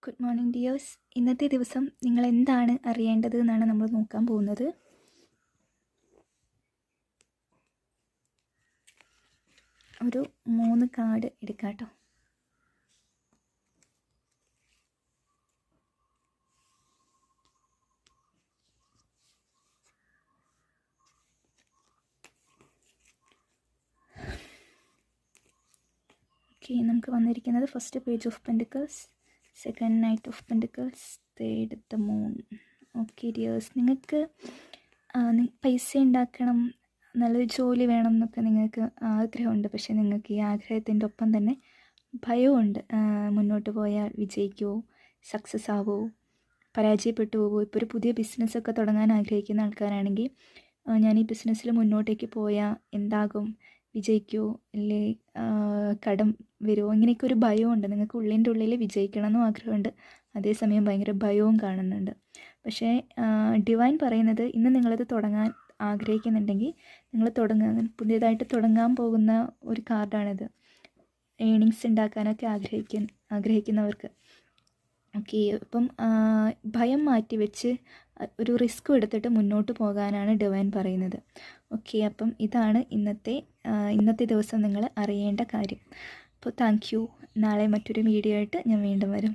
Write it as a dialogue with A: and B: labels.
A: Good morning dears. ഇന്നത്തെ ദിവസം നിങ്ങൾ എന്താണ് അറിയേണ്ടത് എന്നാണ് നമ്മൾ നോക്കാൻ പോകുന്നത്. ഒരു 3 കാർഡ് എടുക്കാം കേട്ടോ. ഓക്കെ, നമുക്ക് വന്നിരിക്കുന്നത് first page of pentacles, second knight of pentacles, third the moon. Okay dears, നിങ്ങൾക്ക് പൈസ ഉണ്ടാക്കണം, നല്ലൊരു ജോലി വേണം എന്നൊക്കെ നിങ്ങൾക്ക് ആഗ്രഹമുണ്ട്. പക്ഷേ നിങ്ങൾക്ക് ഈ ആഗ്രഹത്തിൻ്റെ ഒപ്പം തന്നെ ഭയമുണ്ട്. മുന്നോട്ട് പോയാൽ വിജയിക്കുമോ, സക്സസ് ആവുമോ, പരാജയപ്പെട്ടു പോകുമോ. ഇപ്പോൾ ഒരു പുതിയ ബിസിനസ്സൊക്കെ തുടങ്ങാൻ ആഗ്രഹിക്കുന്ന ആൾക്കാരാണെങ്കിൽ ഞാൻ ഈ ബിസിനസ്സിൽ മുന്നോട്ടേക്ക് പോയാൽ എന്താകും, വിജയിക്കുമോ അല്ലേ കടം വരുമോ, ഇങ്ങനെയൊക്കെ ഒരു ഭയമുണ്ട്. നിങ്ങൾക്ക് ഉള്ളിൻ്റെ ഉള്ളിൽ വിജയിക്കണമെന്നും ആഗ്രഹമുണ്ട്, അതേസമയം ഭയങ്കര ഭയവും കാണുന്നുണ്ട്. പക്ഷേ ഡിവൈൻ പറയുന്നത് ഇന്ന് നിങ്ങളത് തുടങ്ങാൻ ആഗ്രഹിക്കുന്നുണ്ടെങ്കിൽ നിങ്ങൾ പുതിയതായിട്ട് തുടങ്ങാൻ പോകുന്ന ഒരു കാർഡാണിത്. ഏണിങ്സ് ഉണ്ടാക്കാനൊക്കെ ആഗ്രഹിക്കുന്നവർക്ക്. ഓക്കെ, അപ്പം ഭയം മാറ്റി വെച്ച് ഒരു റിസ്ക് എടുത്തിട്ട് മുന്നോട്ട് പോകാനാണ് ഡിവൈൻ പറയുന്നത്. ഓക്കെ, അപ്പം ഇതാണ് ഇന്നത്തെ ദിവസം നിങ്ങൾ അറിയേണ്ട കാര്യം. അപ്പോൾ താങ്ക് യു. നാളെ മറ്റൊരു വീഡിയോ ആയിട്ട് ഞാൻ വീണ്ടും വരും.